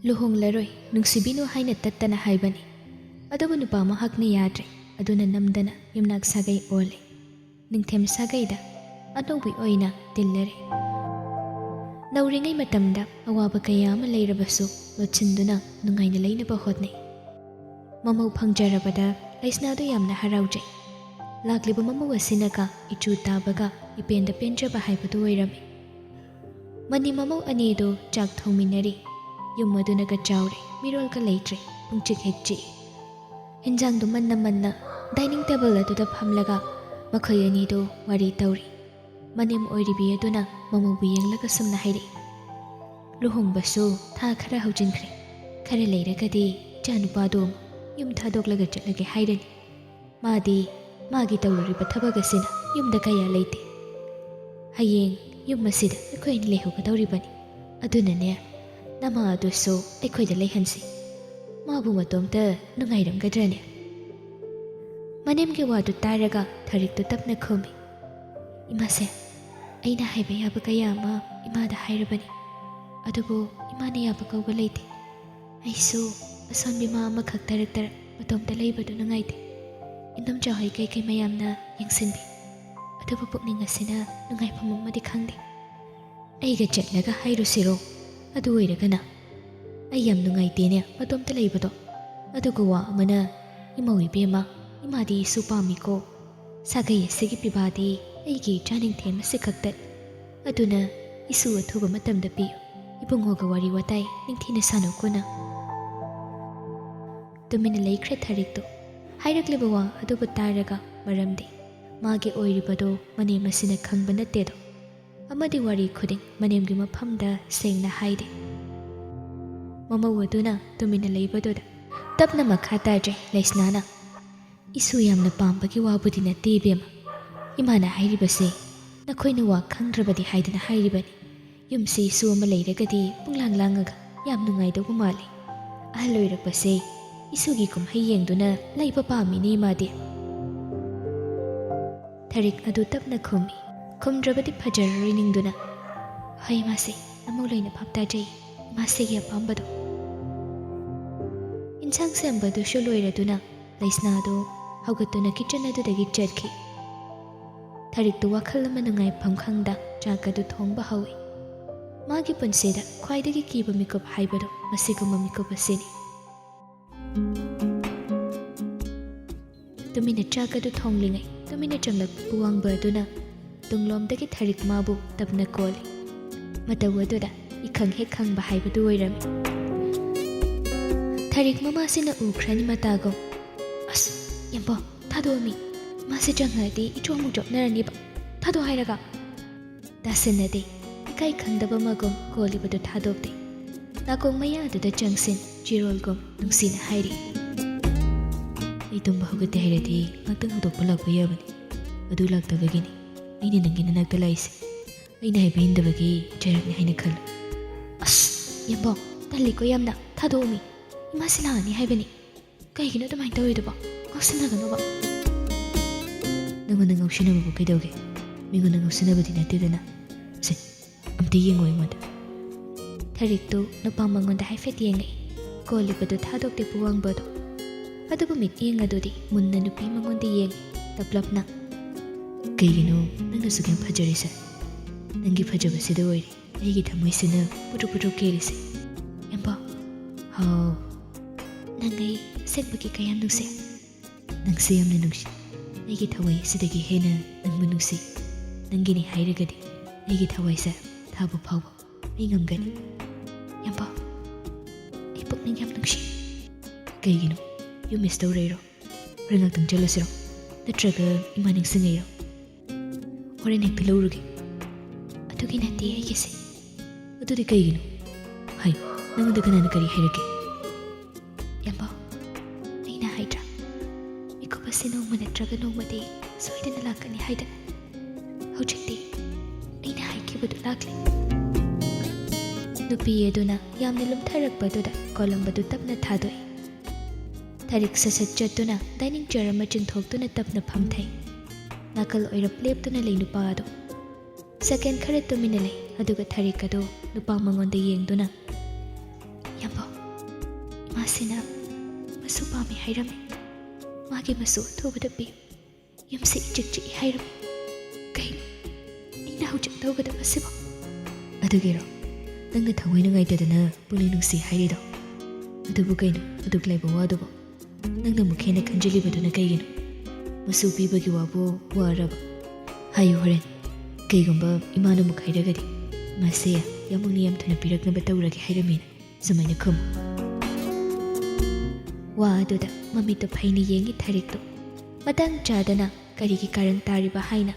ꯂꯨꯍꯣꯡꯂꯔꯣꯏ ꯅꯨꯡꯁꯤꯕꯤꯅꯨ ꯍꯥꯏꯅ ꯇꯠꯇꯅ ꯍꯥꯏꯕꯅꯤ. ꯑꯗꯨꯕꯨ ꯅꯨꯄꯥ ꯃꯍꯥꯛꯅ ꯌꯥꯗ꯭ꯔꯦ. ꯑꯗꯨꯅ ꯅꯝꯗꯅ ꯌꯨꯝꯅꯥꯛ ꯁꯥꯒꯩ ꯑꯣꯜꯂꯦ. ꯅꯤꯡꯊꯦꯝ ꯁꯥꯒꯩꯗ ꯑꯅꯧꯕꯤ ꯑꯣꯏꯅ ꯇꯤꯜꯂꯔꯦ. ꯅꯧꯔꯤꯉꯩ ꯃꯇꯝꯗ ꯑꯋꯥꯕ ꯀꯌా ꯑꯃ ꯂꯩꯔꯕꯁꯨ ꯂꯣꯠꯁꯤꯟꯗꯨꯅ ꯅꯨꯡꯉꯥꯏꯅ ꯂꯩꯅꯕ ꯍꯣꯠꯅꯩ. ꯃꯃꯧ ꯐꯪꯖꯔꯕꯗ ꯂꯩꯁꯅꯥꯗꯨ ꯌꯥꯝꯅ ꯍꯔꯥꯎꯖꯩ. ꯂꯥꯛꯂꯤꯕ ꯃꯃꯧ ꯑꯁꯤꯅꯒ ꯏꯆꯨ ꯇꯥꯕꯒ ꯏꯄꯦꯟꯗ ꯄꯦꯟꯖꯕ ꯍꯥꯏꯕꯗꯨ ꯑꯣꯏꯔꯝꯃꯤ. ꯃꯅꯤ ꯃꯃꯧ ꯑꯅꯤꯗꯨ ꯆꯥꯛ ꯊꯣꯡꯃꯤꯟꯅꯔꯤ. ꯌꯨꯝ ꯑꯗꯨꯅꯒ ꯆꯥꯎꯔꯦ. ꯃꯤꯔꯣꯜꯒ ꯂꯩꯇ꯭ꯔꯦ. ꯄꯨꯡꯆꯤꯛ ꯍꯦꯛ ꯆꯤꯛꯏ. ꯍꯤꯟꯖꯥꯡꯗꯨ ꯃꯟꯅ ꯃꯟꯅ ꯗꯥꯏꯅꯤꯡ ꯇꯦꯕꯜ ꯑꯗꯨꯗ ꯐꯝꯂꯒ ꯃꯈꯣꯏ ꯑꯅꯤꯗꯨ ꯋꯥꯔꯤ ꯇꯧꯔꯤ. ꯃꯅꯦꯝ ꯑꯣꯏꯔꯤꯕꯤ ꯑꯗꯨꯅ ꯃꯃꯧꯕꯨ ꯌꯦꯡꯂꯒ ꯁꯨꯝꯅ ꯍꯥꯏꯔꯛꯏ. ꯂꯨꯍꯣꯡꯕꯁꯨ ꯊꯥ ꯈꯔ ꯍꯧꯖꯤꯟꯈ꯭ꯔꯦ. ꯈꯔ ꯂꯩꯔꯒꯗꯤ ꯏꯆꯥ ꯅꯨꯄꯥꯗꯨ ꯌꯨꯝ ꯊꯥꯗꯣꯛꯂꯒ ꯆꯠꯂꯒꯦ ꯍꯥꯏꯔꯅꯤ. ꯃꯥꯗꯤ ꯃꯥꯒꯤ ꯇꯧꯔꯨꯔꯤꯕ ꯊꯕꯛ ꯑꯁꯤꯅ ꯌꯨꯝꯗ ꯀꯌꯥ ꯂꯩꯇꯦ. ꯍꯌꯦꯡ ꯌꯨꯝ ꯑꯁꯤꯗ ꯑꯩꯈꯣꯏ ꯑꯅꯤ ꯂꯩꯍꯧꯒꯗꯧꯔꯤꯕꯅꯤ. ꯑꯗꯨꯅꯅꯦ ꯅꯃꯥ ꯑꯗꯨꯁꯨ ꯑꯩꯈꯣꯏꯗ ꯂꯩꯍꯟꯁꯤ. ꯃꯥꯕꯨ ꯃꯇꯣꯝꯇ ꯅꯨꯡꯉꯥꯏꯔꯝꯒꯗ꯭ꯔꯅꯦ? ꯃꯅꯦꯝꯒꯤ ꯋꯥꯗꯨ ꯇꯥꯔꯒ ꯊꯔꯤꯛꯇꯨ ꯇꯞꯅ ꯈꯨꯝꯃꯤ. ꯏꯃꯥꯁꯦ, ꯑꯩꯅ ꯍꯥꯏꯕ ꯌꯥꯕ ꯀꯌꯥ ꯑꯃ ꯏꯃꯥꯗ ꯍꯥꯏꯔꯕꯅꯤ. ꯑꯗꯨꯕꯨ ꯏꯃꯥꯅ ꯌꯥꯕ ꯀꯧꯕ ꯂꯩꯇꯦ. ꯑꯩꯁꯨ ꯑꯁꯣꯟꯕꯤ ꯃꯥ ꯑꯃꯈꯛ ꯇꯔꯛ ꯃꯇꯣꯝꯇ ꯂꯩꯕꯗꯨ ꯅꯨꯡꯉꯥꯏꯇꯦ. ꯏꯟꯗꯣꯝꯆꯥ ꯍꯣꯏ ꯀꯩꯀꯩ ꯃꯌꯥꯝꯅ ꯌꯦꯡꯁꯤꯟꯕꯤ. ꯑꯗꯨꯕꯨ ꯄꯨꯛꯅꯤꯡ ꯑꯁꯤꯅ ꯅꯨꯡꯉꯥꯏꯐꯝ ꯑꯃꯗꯤ ꯈꯪꯗꯦ. ꯑꯩꯒ ꯆꯠꯂꯒ ꯍꯥꯏꯔꯨꯁꯤꯔꯣ? ꯑꯗꯨ ꯑꯣꯏꯔꯒꯅ ꯑꯩ ꯌꯥꯝ ꯅꯨꯡꯉꯥꯏꯇꯦꯅꯦ ꯃꯇꯣꯝꯇ ꯂꯩꯕꯗꯣ. ꯑꯗꯨꯒ ꯋꯥ ꯑꯃꯅ, ꯏꯃꯧ ꯏꯕꯦꯝꯃ, ꯏꯃꯥꯗꯤ ꯏꯁꯨ ꯄꯥꯝꯃꯤꯀꯣ. ꯁꯥꯒꯩ ꯑꯁꯤꯒꯤ ꯄꯤꯕꯥꯗꯤ ꯑꯩꯒꯤ ꯏꯆꯥ ꯅꯤꯡꯊꯦꯝ ꯑꯁꯤ ꯈꯛꯇꯅꯤ. ꯑꯗꯨꯅ ꯏꯁꯨ ꯑꯊꯨꯕ ꯃꯇꯝꯗ ꯄꯤꯌꯨ. ꯏꯕꯨꯡꯉꯣꯒ ꯋꯥꯔꯤ ꯋꯥꯇꯥꯏ ꯅꯤꯡꯊꯤꯅ ꯁꯥꯟꯅꯧꯀꯣꯅ. ꯇꯨꯃꯤꯟꯅ ꯂꯩꯈ꯭ꯔꯦ ꯊꯔꯤꯛꯇꯨ. ꯍꯥꯏꯔꯛꯂꯤꯕ ꯋꯥ ꯑꯗꯨꯕꯨ ꯇꯥꯔꯒ ꯃꯔꯝꯗꯤ ꯃꯥꯒꯤ ꯑꯣꯏꯔꯤꯕꯗꯣ ꯃꯅꯦꯝ ꯑꯁꯤꯅ ꯈꯪꯕ ꯅꯠꯇꯦꯗꯣ. ꯑꯃꯗꯤ ꯋꯥꯔꯤ ꯈꯨꯗꯤꯡ ꯃꯅꯦꯝꯒꯤ ꯃꯐꯝꯗ ꯁꯦꯡꯅ ꯍꯥꯏꯗꯦ. ꯃꯃꯧ ꯑꯗꯨꯅ ꯇꯨꯃꯤꯟꯅ ꯂꯩꯕꯗꯨꯗ ꯇꯞꯅ ꯃꯈꯥ ꯇꯥꯖꯩ ꯂꯩꯁꯅꯥꯅ. ꯏꯁꯨ ꯌꯥꯝꯅ ꯄꯥꯝꯕꯒꯤ ꯋꯥꯕꯨꯗꯤ ꯅꯠꯇꯦ ꯏꯕꯦꯝꯃ. ꯏꯃꯥꯅ ꯍꯥꯏꯔꯤꯕꯁꯦ ꯅꯈꯣꯏꯅ ꯋꯥ ꯈꯪꯗ꯭ꯔꯕꯗꯤ ꯍꯥꯏꯗꯅ ꯍꯥꯏꯔꯤꯕꯅꯤ. ꯌꯨꯝꯁꯦ ꯏꯁꯨ ꯑꯃ ꯂꯩꯔꯒꯗꯤ ꯄꯨꯡꯂꯥꯡ ꯂꯥꯡꯉꯒ ꯌꯥꯝ ꯅꯨꯡꯉꯥꯏꯗꯧꯕ ꯃꯥꯜꯂꯤ. ꯑꯍꯜ ꯑꯣꯏꯔꯛꯄꯁꯦ ꯏꯁꯨꯒꯤ ꯀꯨꯝꯍꯩ ꯌꯦꯡꯗꯨꯅ ꯂꯩꯕ ꯄꯥꯝꯃꯤꯅꯦ ꯏꯃꯥꯗꯤ. ꯊꯔꯤꯛ ꯑꯗꯨ ꯇꯞꯅ ꯈꯨꯝꯃꯤ. ꯈꯨꯝꯗ꯭ꯔꯕꯗꯤ ꯐꯖꯔꯔꯣꯏ ꯅꯤꯡꯗꯨꯅ. ꯍꯣꯏ ꯏꯃꯥꯁꯦ, ꯅꯃꯧ ꯂꯣꯏꯅ ꯚꯥꯞ ꯇꯥꯖꯩ ꯏꯃꯥꯁꯤꯒꯤ ꯑꯄꯥꯝꯕꯗꯣ. ꯏꯟꯁꯥꯡ ꯁꯦꯝꯕꯗꯨꯁꯨ ꯂꯣꯏꯔꯗꯨꯅ ꯂꯩꯁꯅꯥꯗꯨ ꯍꯧꯒꯠꯇꯨꯅ ꯀꯤꯆꯟ ꯑꯗꯨꯗꯒꯤ ꯆꯠꯈꯤ. ꯊꯔꯤꯛꯇꯨ ꯋꯥꯈꯜ ꯑꯃ ꯅꯨꯡꯉꯥꯏꯐꯝ ꯈꯪꯗ ꯆꯥꯛ ꯑꯗꯨ ꯊꯣꯡꯕ ꯍꯧꯏ. ꯃꯥꯒꯤ ꯄꯨꯟꯁꯤꯗ ꯈ꯭ꯋꯥꯏꯗꯒꯤ ꯀꯤꯕ ꯃꯤꯀꯨꯞ ꯍꯥꯏꯕꯗꯣ ꯃꯁꯤꯒꯨꯝꯕ ꯃꯤꯀꯨꯞ ꯑꯁꯤꯅꯤ. ꯇꯨꯃꯤꯟꯅ ꯆꯥꯛ ꯑꯗꯨ ꯊꯣꯡꯂꯤꯉꯩ ꯇꯨꯃꯤꯟꯅ ꯆꯪꯂꯛꯄ ꯄꯨꯋꯥꯡꯕ ꯑꯗꯨꯅ ꯇꯨꯡꯂꯣꯝꯗꯒꯤ ꯊꯔꯤꯛ ꯃꯥꯕꯨ ꯇꯞꯅ ꯀꯣꯜꯂꯤ. ꯃꯇꯧ ꯑꯗꯨꯗ ꯏꯈꯪ ꯍꯦꯛ ꯈꯪꯕ ꯍꯥꯏꯕꯗꯨ ꯑꯣꯏꯔꯝꯃꯤ. ꯊꯔꯤꯛ ꯃꯃꯥꯁꯤꯅ ꯎꯈ꯭ꯔꯅꯤ ꯃꯇꯥꯒꯨꯝ. ꯑꯁ ꯌꯦꯡꯕꯣ, ꯊꯥꯗꯣꯛꯑꯃꯤ. ꯃꯥꯁꯦ ꯆꯪꯉꯗꯤ ꯏꯆꯣ ꯑꯃꯨꯛ ꯆꯣꯞꯅꯔꯅꯤꯕ. ꯊꯥꯗꯣꯛ ꯍꯥꯏꯔꯒ. ꯇꯥꯁꯤꯟꯅꯗꯦ. ꯏꯀꯥꯏ ꯈꯪꯗꯕ ꯃꯒꯨꯝ ꯀꯣꯜꯂꯤꯕꯗꯨ ꯊꯥꯗꯣꯛꯇꯦ. ꯅꯥꯀꯣꯡ ꯃꯌꯥꯗꯨꯗ ꯆꯪꯁꯤꯟ ꯆꯤꯔꯣꯜꯒꯨꯝ ꯅꯨꯡꯁꯤꯅ ꯍꯥꯏꯔꯤ. ꯑꯩ ꯇꯨꯝꯕ ꯍꯧꯒꯠꯇꯦ ꯍꯥꯏꯔꯗꯤ ꯉꯥꯛꯇꯪ ꯍꯧꯗꯣꯛꯄ ꯂꯥꯛꯄ ꯌꯥꯕꯅꯤ. ꯑꯗꯨ ꯂꯥꯛꯇꯕꯒꯤꯅꯤ ꯑꯩꯅ ꯅꯪꯒꯤ ꯅꯅꯥꯛꯇ ꯂꯥꯛꯏꯁꯦ. ꯑꯩꯅ ꯍꯥꯏꯕ ꯏꯟꯗꯕꯒꯤ ꯆꯩꯔꯛꯅꯤ ꯍꯥꯏꯅ ꯈꯜꯂꯨ. ꯑꯁ ꯌꯦꯡꯕꯣ, ꯇꯜꯂꯤꯀꯣ ꯌꯥꯝꯅ. ꯊꯥꯗꯣꯛꯑꯃꯤ. ꯏꯃꯥꯁꯤ ꯂꯥꯛꯑꯅꯤ ꯍꯥꯏꯕꯅꯤ. ꯀꯩꯒꯤꯅꯣ ꯑꯗꯨꯃꯥꯏꯅ ꯇꯧꯔꯤꯗꯨꯕꯣ? ꯉꯥꯎꯁꯤꯟꯅꯒꯅꯨꯕ. ꯅꯪꯉꯣꯟꯗ ꯉꯥꯎꯁꯤꯟꯅꯕꯕꯨ ꯀꯩꯗꯧꯒꯦ? ꯃꯤꯉꯣꯟꯗ ꯉꯥꯎꯁꯤꯟꯅꯕꯗꯤ ꯅꯠꯇꯦꯗꯅ. ꯁꯦ ꯑꯝꯇ ꯌꯦꯡꯉꯣ ꯑꯩꯉꯣꯟꯗ. ꯊꯔꯤꯛꯇꯨ ꯅꯨꯄꯥ ꯃꯉꯣꯟꯗ ꯍꯥꯏꯐꯦꯠ ꯌꯦꯡꯉꯛꯏ. ꯀꯣꯜꯂꯤꯕꯗꯨ ꯊꯥꯗꯣꯛꯇꯦ ꯄꯨꯋꯥꯡꯕꯗꯣ. ꯑꯗꯨꯕꯨ ꯃꯤꯠꯌꯦꯡ ꯑꯗꯨꯗꯤ ꯃꯨꯟꯅ ꯅꯨꯄꯤ ꯃꯉꯣꯟꯗ ꯌꯦꯡꯉꯤ ꯇꯞꯂꯞꯅ. ꯀꯩꯒꯤꯅꯣ ꯅꯪꯅ ꯁꯨꯛ ꯌꯥꯝ ꯐꯖꯔꯤꯁꯦ? ꯅꯪꯒꯤ ꯐꯖꯕꯁꯤꯗ ꯑꯣꯏꯔꯦ ꯑꯩꯒꯤ ꯊꯃꯣꯏꯁꯤꯅ ꯄꯨꯇ꯭ꯔꯨꯛ ꯄꯨꯇ꯭ꯔꯨꯛ ꯀꯦꯜꯂꯤꯁꯦ. ꯌꯥꯝꯕꯣ. ꯍꯥꯎ. ꯅꯪ ꯑꯩ ꯑꯁꯦꯡꯕꯒꯤ ꯀꯌꯥꯝ ꯅꯨꯡꯁꯤ? ꯅꯪꯁꯦ ꯌꯥꯝꯅ ꯅꯨꯡꯁꯤ. ꯑꯩꯒꯤ ꯊꯋꯥꯏ ꯑꯁꯤꯗꯒꯤ ꯍꯦꯟꯅ ꯅꯪꯕꯨ ꯅꯨꯡꯁꯤ. ꯅꯪꯒꯤꯅꯤ ꯍꯥꯏꯔꯒꯗꯤ ꯑꯩꯒꯤ ꯊꯋꯥꯏꯁꯦ ꯊꯥꯕ ꯐꯥꯎꯕ ꯑꯩ ꯉꯝꯒꯅꯤ. ꯌꯥꯝꯕꯣ, ꯑꯩ ꯄꯨꯛꯅꯤꯡ ꯌꯥꯝ ꯅꯨꯡꯁꯤ. ꯀꯩꯒꯤꯅꯣ? ꯌꯨꯝ ꯃꯤꯁ ꯇꯧꯔꯛꯏꯔꯣ? ꯍꯣꯔꯦꯟ ꯉꯥꯛꯇꯪ ꯆꯠꯂꯁꯤꯔꯣ? ꯅꯠꯇ꯭ꯔꯒ ꯏꯃꯥ ꯅꯤꯡꯁꯤꯡꯉꯛꯏꯔꯣ? ꯍꯣꯔꯦꯟ ꯍꯦꯛꯇ ꯂꯧꯔꯨꯒꯦ. ꯑꯗꯨꯒꯤ ꯅꯠꯇꯦ ꯑꯩꯒꯤꯁꯦ. ꯑꯗꯨꯗꯤ ꯀꯩꯒꯤꯅꯣ? ꯍꯥꯏꯌꯨ. ꯅꯪꯉꯣꯟꯗ ꯀꯅꯥꯅ ꯀꯔꯤ ꯍꯥꯏꯔꯛꯀꯦ? ꯌꯥꯝꯕꯣ, ꯑꯩꯅ ꯍꯥꯏꯗ꯭ꯔꯥ ꯃꯤꯀꯨꯞ ꯑꯁꯤ ꯅꯣꯡꯃ ꯅꯠꯇ꯭ꯔꯒ ꯅꯣꯡꯃꯗꯤ ꯁꯣꯏꯗꯅ ꯂꯥꯛꯀꯅꯤ ꯍꯥꯏꯗꯅ. ꯍꯧꯖꯤꯛꯇꯤ ꯑꯩꯅ ꯍꯥꯏꯈꯤꯕꯗꯨ ꯂꯥꯛꯂꯦ. ꯅꯨꯄꯤ ꯑꯗꯨꯅ ꯌꯥꯝꯅ ꯂꯨꯝꯊꯔꯛꯄꯗꯨꯗ ꯀꯣꯂꯝꯕꯗꯨ ꯇꯞꯅ ꯊꯥꯗꯣꯛꯏ. ꯊꯔꯤꯛ ꯁꯠ ꯆꯠꯇꯨꯅ ꯗꯥꯏꯅꯤꯡ ꯆꯦꯌꯔ ꯑꯃ ꯆꯤꯡꯊꯣꯛꯇꯨꯅ ꯇꯞꯅ ꯐꯝꯊꯩ. ꯅꯥꯀꯜ ꯑꯣꯏꯔꯞ ꯂꯦꯞꯇꯨꯅ ꯂꯩ ꯅꯨꯄꯥ ꯑꯗꯨ. ꯁꯦꯀꯦꯟ ꯈꯔ ꯇꯨꯃꯤꯟꯅ ꯂꯩ. ꯑꯗꯨꯒ ꯊꯔꯤꯛ ꯑꯗꯨ ꯅꯨꯄꯥ ꯃꯉꯣꯟꯗ ꯌꯦꯡꯗꯨꯅ, ꯌꯥꯝꯕꯣ, ꯏꯃꯥꯁꯤꯅ ꯃꯁꯨ ꯄꯥꯝꯃꯤ ꯍꯥꯏꯔꯝꯃꯤ ꯃꯥꯒꯤ ꯃꯁꯨ ꯑꯊꯨꯕꯗ ꯄꯤꯌꯨ ꯌꯨꯝꯁꯤ ꯏꯆꯤꯛ ꯆꯤꯛꯏ ꯍꯥꯏꯔꯝꯃꯤ ꯀꯩꯅꯣ ꯑꯩꯅ ꯍꯧꯖꯤꯛ ꯇꯧꯒꯗꯕꯁꯤꯕꯣ ꯑꯗꯨꯒꯤꯔꯣ ꯅꯪꯅ ꯊꯋꯥꯏ ꯅꯨꯡꯉꯥꯏꯇꯗꯅ ꯄꯨꯛꯅꯤꯡ ꯅꯨꯡꯁꯤ ꯍꯥꯏꯔꯤꯗꯣ ꯑꯗꯨꯕꯨ ꯀꯩꯅꯣ ꯑꯗꯨꯛ ꯂꯩꯕ ꯋꯥꯗꯨꯕꯣ ꯅꯪꯅ ꯑꯃꯨꯛ ꯍꯦꯟꯅ ꯈꯟꯖꯤꯜꯂꯤꯕꯗꯨꯅ ꯀꯩꯒꯤꯅꯣ ꯃꯁꯨ ꯄꯤꯕꯒꯤ ꯋꯥꯕꯨ ꯋꯥꯔꯕ ꯍꯥꯏꯌꯨ ꯍꯣꯔꯦꯟ ꯀꯩꯒꯨꯝꯕ ꯏꯃꯥꯅ ꯑꯃꯨꯛ ꯍꯥꯏꯔꯒꯗꯤ ꯃꯥꯁꯦ ꯌꯥꯝꯃꯨꯛꯅ ꯌꯥꯝ ꯊꯨꯅ ꯄꯤꯔꯛꯅꯕ ꯇꯧꯔꯒꯦ ꯍꯥꯏꯔꯝꯃꯤꯅ ꯁꯨꯃꯥꯏꯅ ꯈꯨꯝꯃꯨ ꯋꯥ ꯑꯗꯨꯗ ꯃꯃꯤꯠꯇꯨ ꯐꯩꯅ ꯌꯦꯡꯉꯤ ꯊꯔꯤꯛꯇꯨ ꯃꯇꯥꯡ ꯆꯥꯗꯅ ꯀꯔꯤꯒꯤ ꯀꯥꯔꯟ ꯇꯥꯔꯤꯕ ꯍꯥꯏꯅ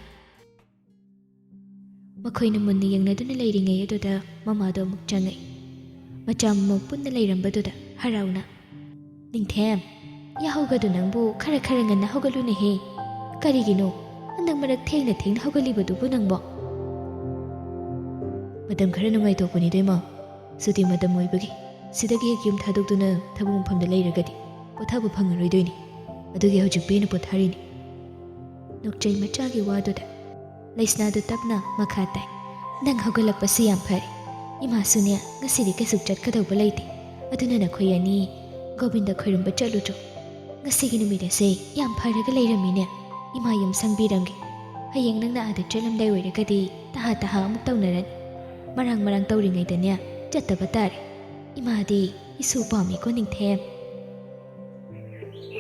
ꯃꯈꯣꯏꯅ ꯃꯨꯟꯅ ꯌꯦꯡꯅꯗꯨꯅ ꯂꯩꯔꯤꯉꯩ ꯑꯗꯨꯗ ꯃꯃꯥꯗꯣ ꯑꯃꯨꯛ ꯆꯪꯉꯛꯏ ꯃꯆꯥ ꯃꯃꯧ ꯄꯨꯟꯅ ꯂꯩꯔꯝꯕꯗꯨꯗ ꯍꯔꯥꯎꯅ ꯅꯤꯡꯊꯦꯝ ꯌꯥꯍꯧꯒꯗꯨ ꯅꯪꯕꯨ ꯈꯔ ꯉꯟꯅ ꯍꯧꯒꯠꯂꯨꯅꯦꯍꯦ ꯀꯔꯤꯒꯤꯅꯣ ꯍꯟꯗꯛ ꯃꯔꯛ ꯊꯦꯡꯅ ꯍꯧꯒꯠꯂꯤꯕꯗꯨꯕꯨ ꯅꯪꯕꯣ ꯃꯇꯝ ꯈꯔ ꯅꯨꯡꯉꯥꯏꯊꯣꯛꯄꯅꯤꯗ ꯏꯃꯥ ꯁꯨꯇꯤ ꯃꯇꯝ ꯑꯣꯏꯕꯒꯤ ꯁꯤꯗꯒꯤ ꯍꯦꯛ ꯌꯨꯝ ꯊꯥꯗꯣꯛꯇꯨꯅ ꯊꯕꯛ ꯃꯐꯝꯗ ꯂꯩꯔꯒꯗꯤ ꯄꯣꯊꯥꯕ ꯐꯪꯉꯔꯣꯏꯗꯣꯏꯅꯤ ꯑꯗꯨꯒꯤ ꯍꯧꯖꯤꯛ ꯄꯦꯟꯅ ꯄꯣꯊꯥꯔꯤꯅꯤ ꯅꯣꯛꯆꯩ ꯃꯆꯥꯒꯤ ꯋꯥꯗꯨꯗ ꯂꯩꯁꯅꯥꯗꯨ ꯇꯞꯅ ꯃꯈꯥ ꯇꯥꯏ ꯅꯪ ꯍꯧꯒꯠꯂꯛꯄꯁꯤ ꯌꯥꯝ ꯐꯔꯦ ꯏꯃꯥꯁꯨꯅꯦ ꯉꯁꯤꯗꯤ ꯀꯩꯁꯨ ꯆꯠꯀꯗꯧꯕ ꯂꯩꯇꯦ ꯑꯗꯨꯅ ꯅꯈꯣꯏ ꯑꯅꯤ ꯒꯣꯕꯤꯟꯗ ꯈꯣꯏꯔꯝꯕ ꯆꯠꯂꯨꯆꯣ ꯉꯁꯤꯒꯤ ꯅꯨꯃꯤꯠ ꯑꯁꯦ ꯌꯥꯝ ꯐꯔꯒ ꯂꯩꯔꯝꯃꯤꯅꯦ ꯏꯃꯥ ꯌꯨꯝ ꯁꯪꯕꯤꯔꯝꯒꯦ ꯍꯌꯦꯡ ꯅꯪꯅ ꯑꯥꯗ ꯆꯠꯂꯝꯗꯥꯏ ꯑꯣꯏꯔꯒꯗꯤ ꯇꯍꯥ ꯑꯃꯨꯛ ꯇꯧꯅꯔꯅꯤ ꯃꯔꯥꯡ ꯇꯧꯔꯤꯉꯩꯗꯅꯦ ꯆꯠꯇꯕ ꯇꯥꯔꯦ ꯏꯃꯥꯗꯤ ꯏꯁꯨ ꯄꯥꯝꯃꯤꯀꯣ ꯅꯤꯡꯊꯦꯝ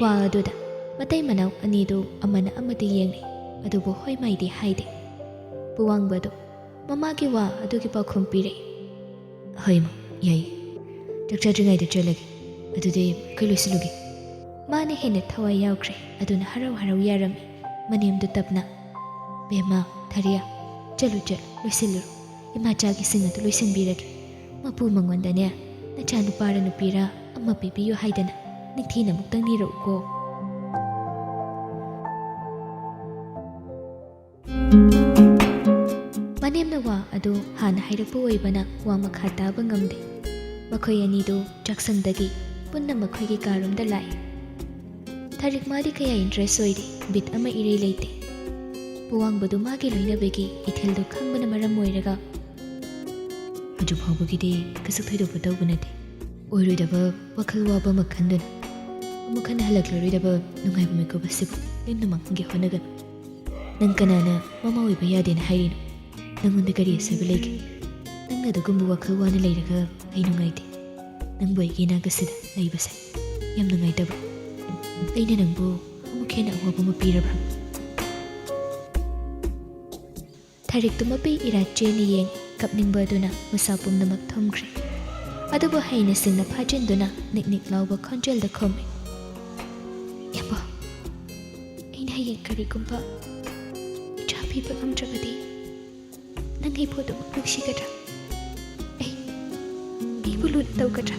ꯋꯥ ꯑꯗꯨꯗ ꯃꯇꯩ ꯃꯅꯥꯎ ꯑꯅꯤꯗꯨ ꯑꯃꯅ ꯑꯃꯗ ꯌꯦꯡꯂꯤ ꯑꯗꯨꯕꯨ ꯍꯣꯏ ꯃꯥꯏꯗꯤ ꯍꯥꯏꯗꯦ ꯄꯨꯋꯥꯡꯕꯗꯨ ꯃꯃꯥꯒꯤ ꯋꯥ ꯑꯗꯨꯒꯤ ꯄꯥꯎꯈꯨꯝ ꯄꯤꯔꯛꯏ ꯍꯣꯏ ꯏꯃꯥ ꯌꯥꯏꯌꯦ ꯆꯥꯛ ꯆꯥꯗ꯭ꯔꯤꯉꯩꯗ ꯆꯠꯂꯒꯦ ꯑꯗꯨꯗꯤ ꯀꯩ ꯂꯣꯏꯁꯤꯜꯂꯨꯒꯦ ꯃꯥꯅ ꯍꯦꯟꯅ ꯊꯋꯥꯏ ꯌꯥꯎꯈ꯭ꯔꯦ ꯑꯗꯨꯅ ꯍꯔꯥꯎ ꯌꯥꯔꯝꯃꯤ ꯃꯅꯦꯝꯗꯨ ꯇꯞꯅ ꯕꯦꯝꯃ ꯊꯔꯤꯌꯥ ꯆꯠꯂꯨ ꯂꯣꯏꯁꯤꯜꯂꯨꯔꯣ ꯏꯃꯥꯆꯥꯒꯤꯁꯤꯡ ꯑꯗꯨ ꯂꯣꯏꯁꯤꯟꯕꯤꯔꯒꯦ ꯃꯄꯨ ꯃꯉꯣꯟꯗꯅꯦ ꯅꯆꯥ ꯅꯨꯄꯥꯔ ꯅꯨꯄꯤꯔ ꯑꯃ ꯄꯤꯕꯤꯌꯨ ꯍꯥꯏꯗꯅ ꯅꯤꯡꯊꯤꯅ ꯑꯃꯨꯛꯇꯪ ꯅꯤꯔꯛꯎꯀꯣ ꯃꯅꯦꯝꯅ ꯋꯥ ꯑꯗꯨ ꯍꯥꯟꯅ ꯍꯥꯏꯔꯛꯄ ꯑꯣꯏꯕꯅ ꯋꯥ ꯃꯈꯥ ꯇꯥꯕ ꯉꯝꯗꯦ ꯃꯈꯣꯏ ꯑꯅꯤꯗꯨ ꯆꯥꯛꯁꯪꯗꯒꯤ ꯄꯨꯟꯅ ꯃꯈꯣꯏꯒꯤ ꯀꯥꯔꯣꯝꯗ ꯂꯥꯛꯏ ꯊꯔꯤꯛ ꯃꯥꯗꯤ ꯀꯌꯥ ꯏꯟꯇꯔꯦꯁ ꯑꯣꯏꯗꯦ ꯕꯤꯠ ꯑꯃ ꯏꯔꯩ ꯂꯩꯇꯦ ꯄꯨꯋꯥꯡꯕꯗꯨ ꯃꯥꯒꯤ ꯂꯣꯏꯅꯕꯒꯤ ꯏꯊꯤꯜꯗꯨ ꯈꯪꯕꯅ ꯃꯔꯝ ꯑꯣꯏꯔꯒ ꯍꯧꯖꯤꯛ ꯐꯥꯎꯕꯒꯤꯗꯤ ꯀꯩꯁꯨ ꯊꯣꯏꯗꯣꯛꯄ ꯇꯧꯕ ꯅꯠꯇꯦ ꯑꯣꯏꯔꯣꯏꯗꯕ ꯋꯥꯈꯜ ꯋꯥꯕ ꯑꯃ ꯈꯟꯗꯨꯅ ꯑꯃꯨꯛ ꯍꯟꯅ ꯍꯜꯂꯛꯂꯔꯣꯏꯗꯕ ꯅꯨꯡꯉꯥꯏꯕ ꯃꯤꯀꯨꯞ ꯑꯁꯤꯕꯨ ꯂꯦꯝꯅ ꯃꯥꯡꯍꯟꯒꯦ ꯍꯣꯠꯅꯒꯅꯨ ꯅꯪ ꯀꯅꯥꯅ ꯃꯃꯥ ꯑꯣꯏꯕ ꯌꯥꯗꯦꯅ ꯍꯥꯏꯔꯤꯅꯣ ꯅꯪꯉꯣꯟꯗ ꯀꯔꯤ ꯑꯁꯣꯏꯕ ꯂꯩꯒꯦ ꯅꯪꯅ ꯑꯗꯨꯒꯨꯝꯕ ꯋꯥꯈꯜ ꯋꯥꯅ ꯂꯩꯔꯒ ꯑꯩ ꯅꯨꯡꯉꯥꯏꯇꯦ ꯅꯪꯕꯨ ꯑꯩꯒꯤ ꯅꯥꯛꯁꯤꯗ ꯂꯩꯕꯁꯦ ꯌꯥꯝ ꯅꯨꯡꯉꯥꯏꯇꯕ ꯑꯩꯅ ꯅꯪꯕꯨ ꯑꯃꯨꯛ ꯍꯦꯟꯅ ꯑꯋꯥꯕ ꯑꯃ ꯄꯤꯔꯕ꯭ꯔꯥ ꯊꯔꯤꯛꯇꯨ ꯃꯄꯤ ꯏꯔꯥ ꯆꯦꯟꯅ ꯌꯦꯡ ꯀꯞꯅꯤꯡꯕ ꯑꯗꯨꯅ ꯃꯁꯥ ꯄꯨꯝꯅꯃꯛ ꯊꯨꯝꯈ꯭ꯔꯦ ꯑꯗꯨꯕꯨ ꯍꯩꯅ ꯁꯤꯡꯅ ꯐꯥꯖꯤꯟꯗꯨꯅ ꯅꯤꯛ ꯂꯥꯎꯕ ꯈꯣꯟꯖꯦꯜꯗ ꯈꯨꯝꯃꯤ ꯏꯕꯣ ꯑꯩꯅ ꯍꯌꯦꯡ ꯀꯔꯤꯒꯨꯝꯕ ꯏꯆꯥ ꯄꯤꯕ ꯉꯝꯗ꯭ꯔꯕꯗꯤ ꯅꯪ ꯑꯩꯕꯨ ꯑꯗꯨꯃꯛ ꯅꯨꯡꯁꯤꯒꯗ꯭ꯔꯥ ꯑꯩꯕꯨ ꯂꯨꯅ ꯇꯧꯒꯗ꯭ꯔꯥ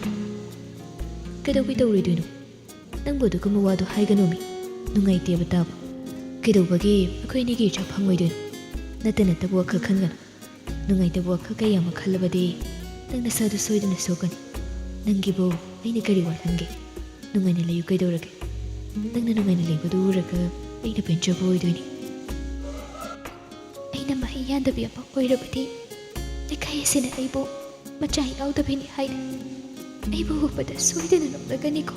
ꯀꯩꯗꯧꯕꯩ ꯇꯧꯔꯣꯏꯗꯣꯏꯅꯣ ꯅꯪꯕꯨ ꯑꯗꯨꯒꯨꯝꯕ ꯋꯥꯗꯣ ꯍꯥꯏꯒꯅꯨꯃꯤ ꯅꯨꯡꯉꯥꯏꯇꯦꯕ ꯇꯥꯕ ꯀꯩꯗꯧꯕꯒꯤ ꯑꯩꯈꯣꯏ ꯑꯅꯤꯒꯤ ꯏꯆꯥ ꯐꯪꯉꯣꯏꯗꯣꯏꯅꯣ ꯅꯠꯇꯕ ꯋꯥꯈꯜ ꯈꯟꯒꯅꯨ ꯅꯨꯡꯉꯥꯏꯇꯕ ꯋꯥꯈꯜ ꯀꯌꯥ ꯑꯃ ꯈꯜꯂꯕꯗꯤ ꯅꯪ ꯅꯁꯥꯗꯨ ꯁꯣꯏꯗꯅ ꯁꯣꯛꯀꯅꯤ ꯅꯪꯒꯤꯕꯨ ꯑꯩꯅ ꯀꯔꯤ ꯋꯥꯠꯍꯟꯒꯦ ꯅꯨꯡꯉꯥꯏꯅ ꯂꯩꯌꯨ ꯀꯩꯗꯧꯔꯒꯦ ꯅꯪꯅ ꯅꯨꯡꯉꯥꯏꯅ ꯂꯩꯕꯗꯨ ꯎꯔꯒ ꯑꯩꯅ ꯄꯦꯟꯖꯕ ꯑꯣꯏꯗꯣꯏꯅꯤ ꯑꯩꯅ ꯃꯍꯩ ꯌꯥꯟꯗꯕꯤ ꯑꯃ ꯑꯣꯏꯔꯕꯗꯤ ꯂꯩꯀꯥꯏ ꯑꯁꯤꯅ ꯑꯩꯕꯨ ꯃꯆꯥ ꯌꯥꯎꯗꯕꯤꯅꯤ ꯍꯥꯏꯅ ꯑꯩꯕꯨ ꯎꯕꯗ ꯁꯣꯏꯗꯅ ꯅꯣꯛꯂꯒꯅꯤꯀꯣ